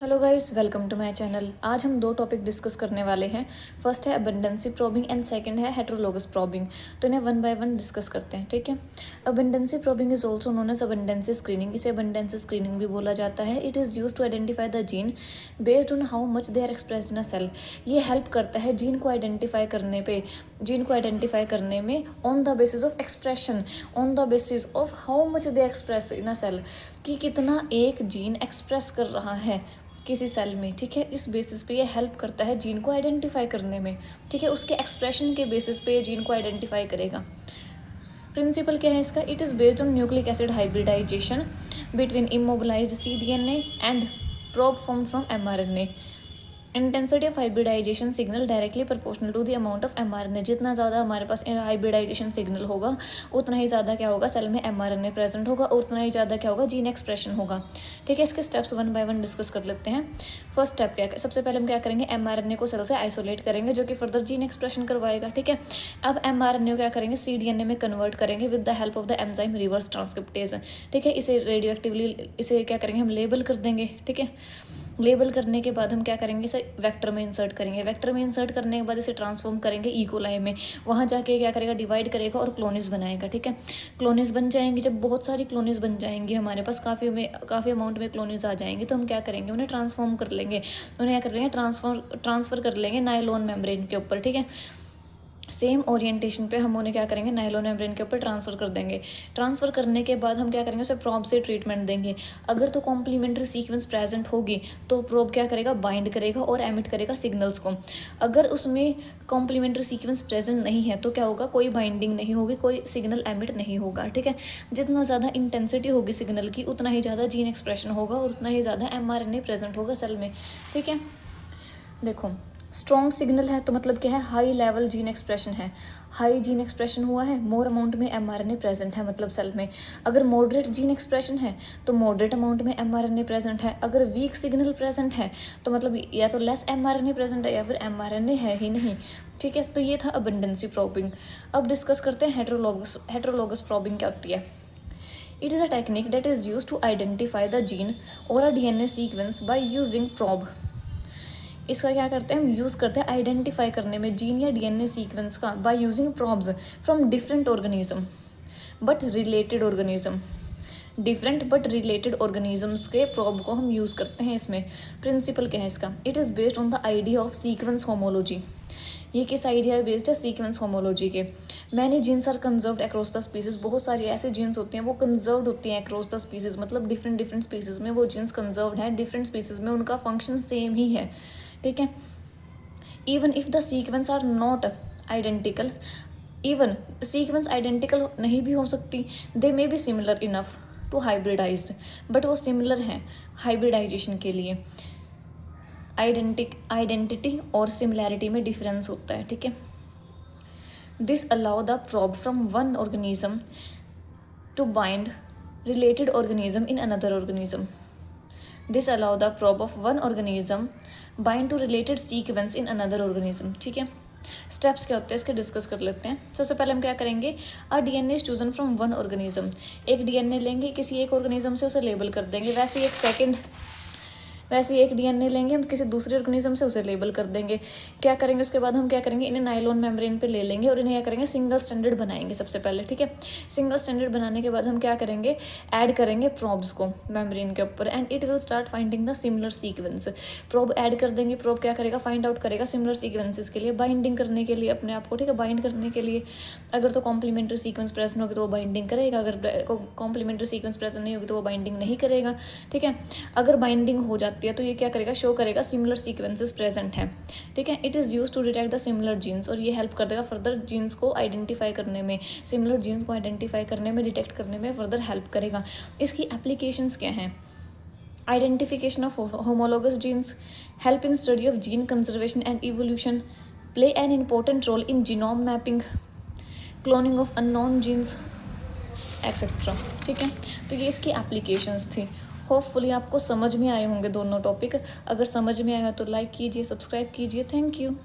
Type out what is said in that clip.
Hello guys, welcome to my channel. आज हम दो टॉपिक डिस्कस करने वाले हैं। फर्स्ट है अबंडेंसी प्रोबिंग एंड सेकंड है हेटेरोलोगस प्रोबिंग। तो इन्हें वन बाय वन डिस्कस करते हैं, ठीक है। Abundancy probing is also known as abundancy screening. इसे अबंडेंसी स्क्रीनिंग भी बोला जाता है। It is use to identify the gene based on how much they are expressed in a cell. ये हेल्प करता है जीन को आइडेंटिफाई करने में on the basis of expression, on the basis of how much they express in a cell, कि कितना एक gene express कर रहा है किसी सेल में, ठीक है। इस बेसिस पे ये हेल्प करता है जीन को आइडेंटिफाई करने में, ठीक है। उसके एक्सप्रेशन के बेसिस पे ये जीन को आइडेंटिफाई करेगा। प्रिंसिपल क्या है इसका? It is based on nucleic acid hybridization between immobilized cDNA and probe formed from mRNA। Intensity of hybridization signal directly proportional to the amount of mRNA। जितना ज़्यादा हमारे पास हाइब्रिडाइजेशन सिग्नल होगा उतना ही ज़्यादा क्या होगा, सेल में mRNA प्रेजेंट होगा, और उतना ही ज़्यादा क्या होगा, जीन एक्सप्रेशन होगा, ठीक है। इसके steps one by one discuss कर लेते हैं। फर्स्ट स्टेप क्या है? सबसे पहले हम क्या करेंगे, mRNA को सेल से आइसोलेट करेंगे, जो कि फर्दर जीन एक्सप्रेशन करवाएगा, ठीक है। अब mRNA को क्या करेंगे, cDNA में कन्वर्ट करेंगे with the help of the enzyme reverse transcriptase, ठीक है। इसे रेडियो इसे क्या करेंगे, हम लेबल कर देंगे, ठीक है। लेबल करने के बाद हम क्या करेंगे, इसे वेक्टर में इंसर्ट करेंगे। वेक्टर में इंसर्ट करने के बाद इसे ट्रांसफॉर्म करेंगे इकोलाई में। वहाँ जाके क्या करेगा, डिवाइड करेगा और क्लोनिस बनाएगा, ठीक है। क्लोनिस बन जाएंगी। जब बहुत सारी क्लोनिस बन जाएंगी, हमारे पास काफ़ी अमाउंट में क्लोनिस आ जाएंगे, तो हम क्या करेंगे, उन्हें ट्रांसफॉर्म कर लेंगे। उन्हें क्या कर लेंगे, ट्रांसफ़र कर लेंगे नायलॉन मेम्ब्रेन के ऊपर, ठीक है। सेम ओरिएंटेशन पे हम उन्हें क्या करेंगे, नायलॉन मेम्ब्रेन के ऊपर ट्रांसफ़र कर देंगे। ट्रांसफ़र करने के बाद हम क्या करेंगे, उसे प्रोब से ट्रीटमेंट देंगे। अगर तो कॉम्प्लीमेंट्री सीक्वेंस प्रेजेंट होगी तो प्रोब क्या करेगा, बाइंड करेगा और एमिट करेगा सिग्नल्स को। अगर उसमें कॉम्प्लीमेंट्री सीक्वेंस प्रेजेंट नहीं है तो क्या होगा, कोई बाइंडिंग नहीं होगी, कोई सिग्नल एमिट नहीं होगा, ठीक है। जितना ज़्यादा इंटेंसिटी होगी सिग्नल की, उतना ही ज़्यादा जीन एक्सप्रेशन होगा और उतना ही ज़्यादा mRNA प्रेजेंट होगा सेल में, ठीक है। देखो, स्ट्रॉन्ग सिग्नल है तो मतलब क्या है, हाई लेवल जीन एक्सप्रेशन है, हाई जीन एक्सप्रेशन हुआ है, मोर अमाउंट में mRNA प्रेजेंट है मतलब सेल में। अगर मॉडरेट जीन एक्सप्रेशन है तो मॉडरेट अमाउंट में mRNA प्रेजेंट है। अगर वीक सिग्नल प्रेजेंट है तो मतलब या तो लेस mRNA प्रेजेंट है या फिर mRNA है ही नहीं, ठीक है। तो ये था अबंडेंसी प्रोबिंग। अब डिस्कस करते हैं हेटेरोलोगस प्रोबिंग क्या होती है। It is a technique that is used to identify the gene or a DNA sequence by using probe। इसका क्या करते हैं, हम यूज़ करते हैं आइडेंटिफाई करने में जीन या डीएनए सीक्वेंस का by using प्रॉब्स from different organism but related organism. Different but related organisms के प्रॉब को हम यूज़ करते हैं इसमें। प्रिंसिपल क्या है इसका? It is based on the idea of sequence homology. ये किस आइडिया बेस्ड है? सीक्वेंस होमोलॉजी के। Many genes are conserved across the species. बहुत सारी ऐसे जीन्स होती हैं वो कंजर्व्ड होती हैं अक्रॉस द स्पीसीज, मतलब डिफरेंट स्पीसीज में वो जीन्स कंजर्व्ड हैं, डिफरेंट स्पीसीज में उनका फंक्शन सेम ही है, ठीक है। Even if the sequence are not identical, even sequence identical नहीं भी हो सकती, they may be similar enough to hybridized, but वो सिमिलर हैं हाइब्रिडाइजेशन के लिए। आइडेंटिटी और सिमिलैरिटी में डिफरेंस होता है, ठीक है। This allow the probe from one organism to bind related organism in another organism. This allow the probe of one organism bind to related sequence in another organism, ठीक है। Steps क्या होते हैं इसके डिस्कस कर लेते हैं। सबसे पहले हम क्या करेंगे, a DNA is chosen from one organism. एक डीएनए लेंगे किसी एक ऑर्गेनिज्म से, उसे लेबल कर देंगे। वैसे ही एक डीएनए लेंगे हम किसी दूसरे ऑर्गेनिज्म से, उसे लेबल कर देंगे। क्या करेंगे उसके बाद, हम क्या करेंगे, इन्हें नायलॉन मेम्ब्रेन पे ले लेंगे और इन्हें क्या करेंगे, सिंगल स्टैंडर्ड बनाएंगे सबसे पहले, ठीक है। सिंगल स्टैंडर्ड बनाने के बाद हम क्या करेंगे, ऐड करेंगे प्रॉब्स को मेम्ब्रेन के ऊपर, and it will start finding the similar sequence. Probe add कर देंगे, प्रॉब क्या करेगा, फाइंड आउट करेगा सिमिलर सीक्वेंसेस के लिए, बाइंडिंग करने के लिए अपने आप को, ठीक है, बाइंड करने के लिए। अगर तो कॉम्प्लीमेंट्री सीक्वेंस प्रेजेंट होगी तो वो बाइंडिंग करेगा, अगर कॉम्प्लीमेंट्री सीक्वेंस प्रेजेंट नहीं होगी तो वो बाइंडिंग नहीं करेगा, ठीक है। अगर बाइंडिंग हो जाती है तो ये क्या करेगा, शो करेगा सिमिलर सीक्वेंसेस प्रेजेंट हैं, ठीक है। It is use to detect the similar genes, और ये हेल्प कर देगा फर्दर जीन्स को आइडेंटिफाई करने में, सिमिलर जीन्स को आइडेंटिफाई करने में, डिटेक्ट करने में फर्दर हेल्प करेगा। इसकी एप्लीकेशंस क्या हैं? Identification of homologous genes, help in study of gene conservation and evolution, play an important role in genome mapping, cloning of unknown genes etcetera, ठीक है। तो ये इसकी एप्लीकेशंस थी। होपफुली आपको समझ में आए होंगे दोनों टॉपिक। अगर समझ में आया तो लाइक कीजिए, सब्सक्राइब कीजिए। Thank you.